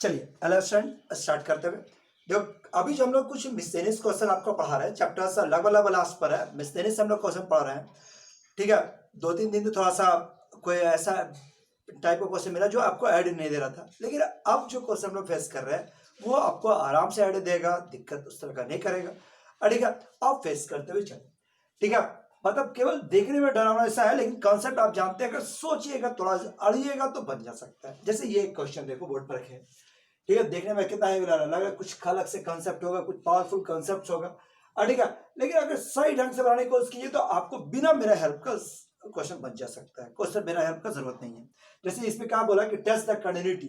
चलिए एलस्टेंट स्टार्ट करते हुए देखो, अभी जो हम लोग कुछ मिसलेनियस क्वेश्चन आपको पढ़ा रहे हैं, चैप्टर सा लगभग लास्ट पर है। मिसलेनियस हम लोग क्वेश्चन पढ़ रहे हैं, ठीक है। 2-3 दिन तो थोड़ा सा कोई ऐसा टाइप का क्वेश्चन मिला जो आपको ऐड नहीं दे रहा था, लेकिन अब जो क्वेश्चन हम लोग फेस कर रहे हैं वो आपको आराम से ऐड देगा, दिक्कत उस तरह का नहीं करेगा। ठीक है, आप फेस करते हुए चलिए, ठीक है। मतलब केवल देखने में डरावना ऐसा है, लेकिन कॉन्सेप्ट आप जानते हैं, अगर सोचिएगा थोड़ा अड़िएगा तो बन जा सकता है। जैसे ये क्वेश्चन देखो बोर्ड पर रखे, ठीक है। देखने में कितना हेवी लग रहा है, कुछ अलग से कॉन्सेप्ट होगा, कुछ पावरफुल कॉन्सेप्ट होगा, ठीक है। लेकिन अगर सही ढंग से बनाने की कोशिश कीजिए तो आपको बिना मेरा हेल्प का क्वेश्चन बन जा सकता है। क्वेश्चन मेरा हेल्प का जरूरत नहीं है। जैसे इसमें क्या बोला कि टेस्ट द कंटिन्यूटी,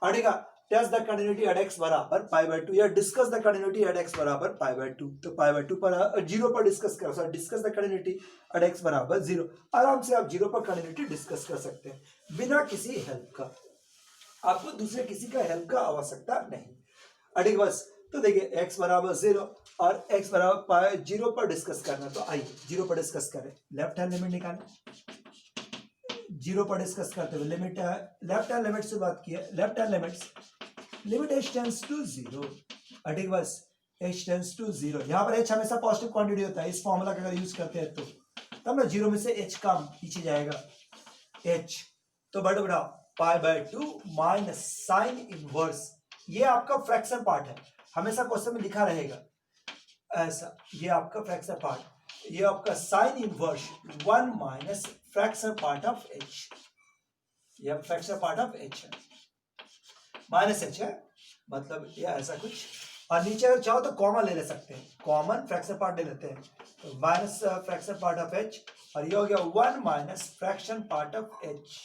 ठीक है। Test the continuity at x बराबर π/2 या discuss the continuity at x बराबर π/2। तो π/2 पर 0 पर डिस्कस करो, sir discuss the continuity at x बराबर 0। आराम से आप 0 पर कंटिन्यूटी डिस्कस कर सकते हैं बिना किसी हेल्प का। आपको दूसरे किसी का हेल्प का आवश्यकता नहीं, ठीक। बस तो देखिए x बराबर 0 और x बराबर 0 पर डिस्कस करना। तो आइए 0 पर डिस्कस करें। लेफ्ट हैंड लिमिट निकालें। 0 पर डिस्कस करते हुए लिमिट लेफ्ट हैंड लिमिट से बात की है। Left hand limit h tends to 0, ठीक। बस h टेंड्स टू 0। यहाँ पर h हमेशा पॉजिटिव क्वांटिटी होता है। इस फॉर्मूला का अगर यूज करते हैं तो तब ना 0 में से h कम पीछे जाएगा h, तो बड़ा बड़ा π/2 माइनस साइन इनवर्स। ये आपका फ्रैक्शन पार्ट है, हमेशा क्वेश्चन में लिखा रहेगा ऐसा। ये आपका फ्रैक्शन पार्ट, ये आपका sine inverse 1 minus fraction part of h। ये फ्रैक्शन पार्ट ऑफ h है, माइनस h है, मतलब ये ऐसा कुछ। और नीचे अगर चाहो तो कॉमन ले सकते हैं, कॉमन फ्रैक्शन पार्ट ले लेते हैं। तो minus fraction part of h, और ये हो गया 1 minus fraction part of h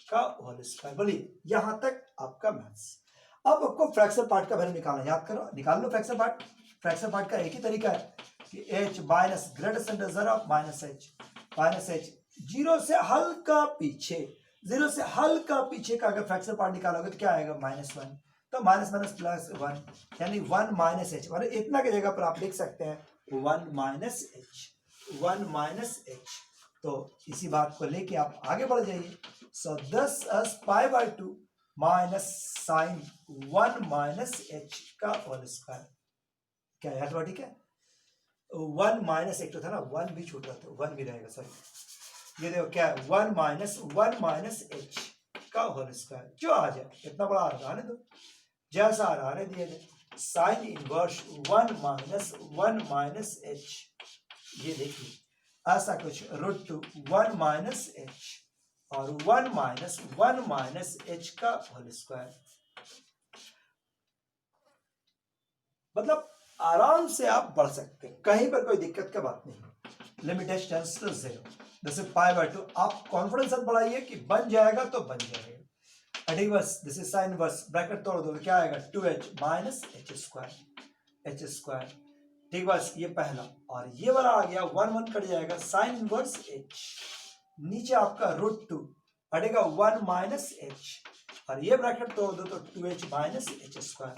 का होल स्क्वायर। बोलिए यहां तक आपका मैथ्स। अब आपको फ्रैक्शन पार्ट का वैल्यू निकालना, याद करो, निकाल लो फ्रैक्शन पार्ट। फ्रैक्शन पार्ट का एक ही तरीका है कि h minus greater than of minus h 0 से हल्का पीछे, 0 से हल्का पीछे का अगर फ्रैक्शन पार्ट निकालोगे तो क्या आएगा -1। तो माइनस माइनस प्लस 1 यानी 1 माइनस h। मतलब इतना की जगह पर आप लिख सकते हैं 1 माइनस h, 1 माइनस h। तो इसी बात को लेके आप आगे बढ़ जाइए। सो दस π/2 माइनस साइन 1 माइनस h का होल स्क्वायर। क्या याद हुआ? ठीक है, 1 माइनस एक तो था ना, 1 भी छूट रहा था, 1 भी रहेगा, सॉरी। ये देखो क्या है, 1 माइनस h का होल स्क्वायर। जो आ जाए इतना बड़ा आ रहा है, तो जैसा आ रहा है दिया जाए। साइन इनवर्स 1 माइनस h, ये देखिए ऐसा कुछ √1 माइनस h और 1 माइनस h का होल स्क्वायर। मतलब आराम से आप बढ़ सकते हैं, कहीं पर कोई दिक्कत का बात नहीं। लिमिट h टेंड्स टू 0, जैसे π/2 आप कॉन्फिडेंस बढ़ाइए कि बन जाएगा तो बन जाएगा, ठीक। बस this is sine inverse, bracket तोड़ दो, क्या आएगा 2h माइनस h स्क्वायर, ठीक। बस ये पहला, और ये वाला आ गया 1 कट जाएगा, साइन इनवर्स h, नीचे आपका √2 हटेगा 1 माइनस h, और ये ब्रैकेट तोड़ दो तो 2h minus h square.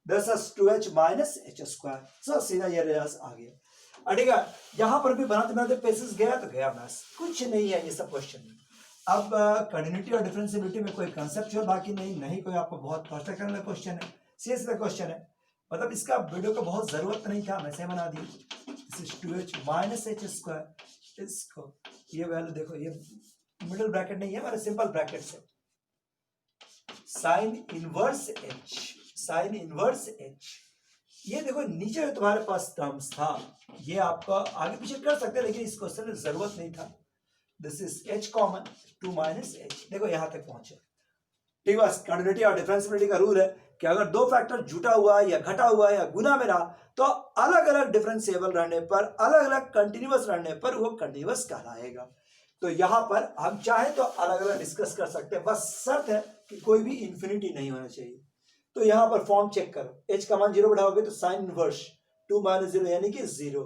This is 2h minus h square. So सीधा ये रिजल्ट आ गया, ठीक है। यहां पर भी बनाते बनाते पेसेस गया तो गया मैथ्स, कुछ नहीं है ये सब क्वेश्चन। अब कंटिन्यूटी और डिफरेंशिएबिलिटी में कोई कंसेप्चुअल बाकी नहीं कोई आपको बहुत कॉस्ट करने वाला क्वेश्चन है, सीरियस क्वेश्चन है। मतलब इसका वीडियो का बहुत जरूरत नहीं था, वैसे बना दी। This is 2h minus h square. इसको ये वैल्यू देखो, ये मिडिल ब्रैकेट नहीं है, हमारे सिंपल ब्रैकेट से साइन इनवर्स h, ये देखो नीचे जो तुम्हारे पास टर्म्स था, ये आपका आगे पीछे कर सकते हैं, लेकिन इस क्वेश्चन में जरूरत नहीं था। This is h common 2 minus h, देखो यहां तक पहुंचे, ठीक। बस कंटिन्यूटी और डिफरेंशिएबिलिटी का रूल है कि अगर दो फैक्टर जुटा हुआ या घटा हुआ या गुना में रहा तो अलग अलग डिफरेंशिएबल रहने पर, अलग अलग कंटिन्यूअस रहने पर वो कंटिन्यूअस कहलाएगा। तो यहां पर हम चाहे तो अलग अलग डिस्कस कर सकते हैं, बस शर्त है कि कोई भी इंफिनिटी नहीं होना चाहिए। तो यहां पर फॉर्म चेक करो, h का मान 0 बढ़ाओगे तो साइन इनवर्स 2 माइनस 0 यानी कि 0,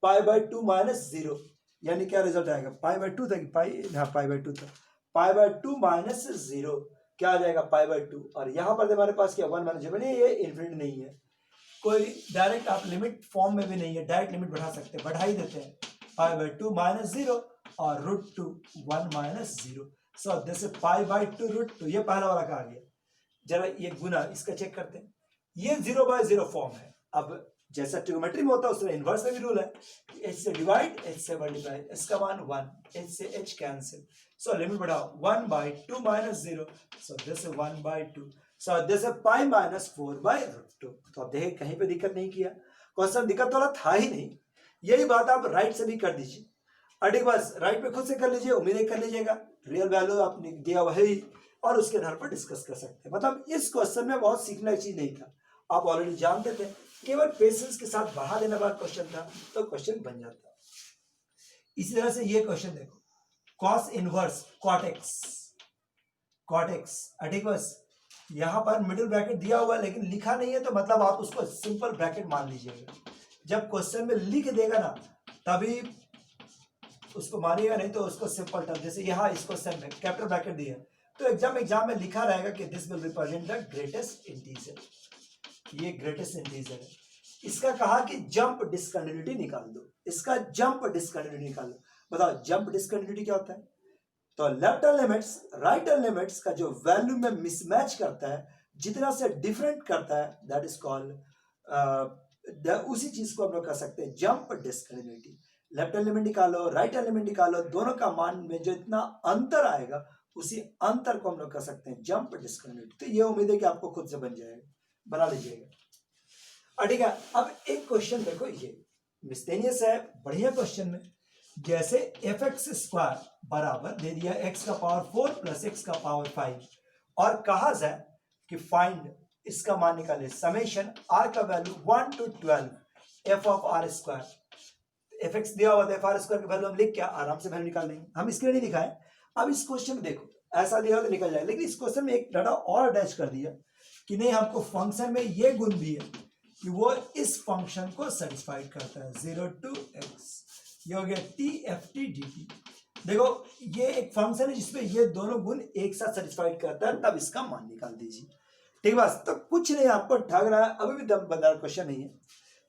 π/2 माइनस 0 यानी क्या रिजल्ट आएगा, π/2 था कि π/2 था, π/2 माइनस 0 क्या आ जाएगा π/2। और यहां पर हमारे पास क्या 1 माइनस 0, ये इनफिनिटी नहीं है, कोई डायरेक्ट आप लिमिट फॉर्म में भी नहीं है, डायरेक्ट लिमिट बढ़ा सकते हैं, बढ़ा ही देते हैं। π/2 माइनस 0 और √2 1 माइनस 0। सो दिस इज π/2 √2, ये पहला वाला का आ गया। जरा ये गुना इसका चेक करते हैं, ये 0/0 फॉर्म है। अब जैसा ट्रिग्नोमेट्री में होता है उसमें इनवर्स में भी रूल है, h से डिवाइड, h से मल्टीप्लाई, h का मान 1, h से h कैंसिल, सो लिमिट बढ़ाओ 1/2 - 0, so this is 1/2, so this is pi minus 4/√2। तो आप देखें कहीं पे दिक्कत नहीं किया, क्वेश्चन दिक्कत वाला था ही नहीं। यही बात आप राइट से भी कर दीजिए, अडिग बस राइट पे खुद से कर लीजिए, उम्मीद कर लीजिएगा रियल वैल्यू आपने दिया वही, और उसके आधार पर डिस्कस कर सकते हैं। मतलब इस क्वेश्चन में बहुत सीखने की चीज नहीं था, आप ऑलरेडी जानते थे, केवल पेशेंस के साथ बढ़ा देने वाला क्वेश्चन था, तो क्वेश्चन बन जाता। इसी तरह से ये क्वेश्चन देखो, कॉस इनवर्स कॉट एक्स, ठीक बस यहाँ पर मिडिल ब्रैकेट दिया हुआ है लेकिन लिखा नहीं है, तो मतलब आप उसको सिंपल ब्रैकेट मान लीजिएगा। जब क्वेश्चन में लिख देगा ना तभी उसको मानिएगा, नहीं तो उसको सिंपल टर्म, जैसे यहाँ इस क्वेश्चन में कैपिटल ब्रैकेट दिया, तो एग्जाम में लिखा रहेगा कि this will represent the greatest integer, ये ग्रेटेस्ट इंटीजर है। इसका कहा कि जंप डिसकंटिन्यूटी निकाल दो, इसका जंप डिसकंटिन्यूटी निकाल दो। बताओ जंप डिसकंटिन्यूटी क्या होता है? तो left hand limits right hand limits का जो वैल्यू में मिसमैच करता है, जितना से डिफरेंट करता है, दैट इज कॉल्ड, उसी चीज को हम लोग कह सकते हैं jump discontinuity. Left hand limit निकालो, राइट हैंड लिमिट निकालो, दोनों का मान में जो इतना अंतर आएगा उसी अंतर को हम लोग कह सकते हैं जंप डिसकंटिन्यूटी। तो ये उम्मीद है कि आपको खुद से बन जाएगा, बना लीजिएगा। ठीक है, अब एक क्वेश्चन देखो, ये मिस्टेनियस है, बढ़िया क्वेश्चन में, जैसे fx² बराबर दे दिया x का पावर 4 प्लस x का पावर 5, और कहा जाए कि फाइंड इसका मान निकाले समेशन r का value 1 to 12 f of r²। fx दिया हुआ था, f(r²) की वैल्यू हम लिख के आराम से वैल्यू निकाल लेंगे, हम इसके लिए नहीं दिखाए। अब इस क्वेश्चन में देखो, ऐसा दिया तो निकल जाए, लेकिन इस क्वेश्चन में एक डाटा और अटैच कर दिया कि नहीं, हमको फंक्शन में ये गुण भी है कि वो इस फंक्शन को सेटिस्फाइड करता है, 0 to x, ये हो गया t(f(t)dt)। देखो ये एक फंक्शन है जिसमें ये दोनों गुण एक साथ सेटिस्फाइड करता है, तब इसका मान निकाल दीजिए। ठीक बस, तो कुछ नहीं आपको ठग रहा है, अभी भी दम बंदार क्वेश्चन नहीं है।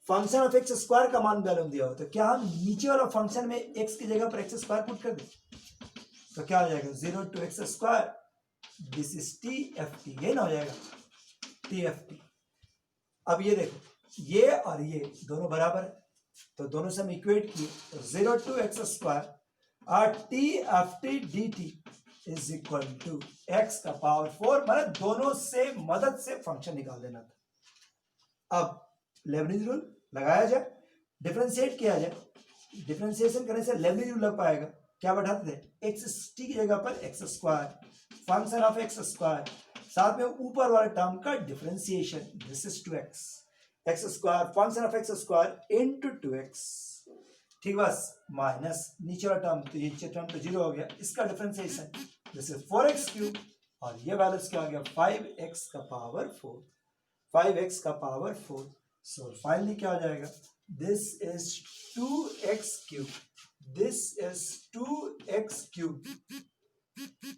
फंक्शन ऑफ x² का मान वैल्यू दिया हो, तो क्या हम नीचे वाला फंक्शन में x की जगह पर x² पुट कर दें, तो क्या हो जाएगा 0 to x², this is t(f(t), ये ना हो जाएगा t(f(t). अब ये देखो, ये और ये दोनों बराबर है, तो दोनों से हम इक्वेट किए, तो 0 to x² और t(f(t)dt is equal to x का पावर 4, मतलब दोनों से मदद से फंक्शन निकाल देना था। अब लेबनिज रूल लगाया जाए, डिफरेंशिएट किया जाए, डिफरेंशिएशन करने से लेबनिज रूल लग पाएगा। क्या बैठाते थे, x(t) की जगह पर x², फंक्शन ऑफ x², साथ में ऊपर वाले टर्म का differentiation, this is 2x, x² function of x² into 2x, ठीक बस, माइनस नीचे वाला टर्म, तो नीचे टर्म तो 0 हो गया, इसका डिफरेंशिएशन, दिस इज 4x3, और ये वैल्यूज क्या हो गया 5x का पावर 4, 5x का पावर 4। सो फाइनली क्या हो जाएगा, this is 2x3, this is 2x3,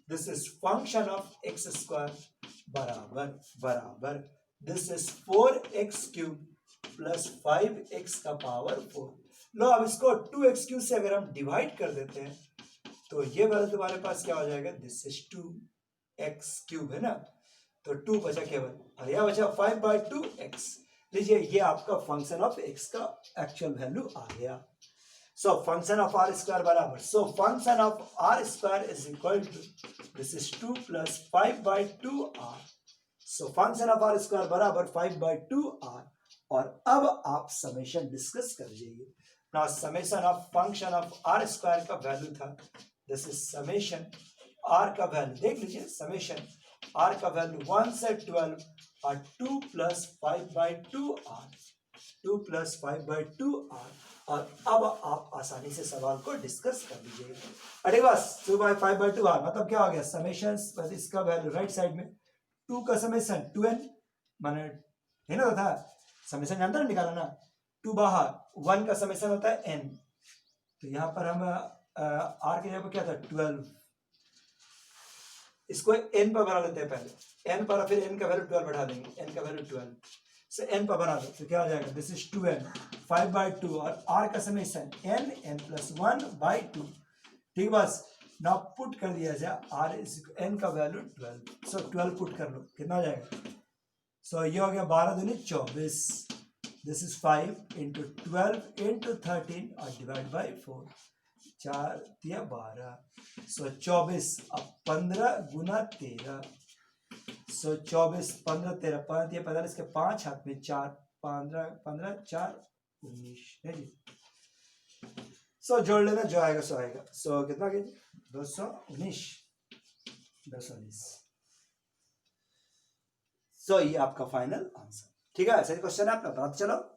this is function of x² बराबर this is 4x³ plus 5x का पावर 4। लो अब इसको 2x³ से अगर हम डिवाइड कर देते हैं, तो ये वैल्यू तुम्हारे पास क्या हो जाएगा, दिस इज 2x³ है ना, तो 2 बचा केवल, और यह बचा 5/2x। लीजिए ये आपका फंक्शन ऑफ x का एक्चुअल वैल्यू आ गया। सो फंक्शन ऑफ r² बराबर, so function of r² is equal to, this is 2 plus 5/2r, so function of r² बराबर 5/2r। और अब आप समेशन डिस्कस कर लीजिए। Now summation of function of r² का वैल्यू था, दिस इज समेशन r का वैल्यू, देख लीजिए समेशन r का वैल्यू 1 से 12 और 2 प्लस 5/2r, 2 प्लस 5/2r। और अब आप आसानी से सवाल को डिस्कस कर लीजिए। अरे बस 2/5/2r मतलब क्या हो गया, समेशन, इसका वैल्यू राइट साइड में 2 का समेशन 2n, माने है ना, था समेशन जानते ना, निकाला ना, 2 बाहर, 1 का समेशन होता है n, तो यहाँ पर हम r की जगह पर क्या था 12, इसको n पर बना लेते हैं पहले, n पर, फिर n का वैल्यू 12 बढ़ा देंगे, n का वैल्यू 12 से n पर बना दो, तो क्या हो जाएगा, दिस इज 2n 5/2 और r का समेशन n n+1/2, ठीक बस। ना पुट कर दिया जाए आर एन का वैल्यू 12, सो 12 पुट कर लो, कितना हो जाएगा? सो ये हो गया 12 दूनी 24, दिस इज 5 इंटू 12 इंटू 13 और डिवाइड बाई 4, 4 दिया 12, सो 24, अब 15 गुना 13, सो 24 15 13 5 दिया 45 के 5 हाथ में 4, 15 15 4 19 है जी। सो जोड़ लेना, जो आएगा सो आएगा। सो कितना कीजिए? 219, 219। सो ये आपका फाइनल आंसर। ठीक है, ऐसे क्वेश्चन है आपका, बताते चलो।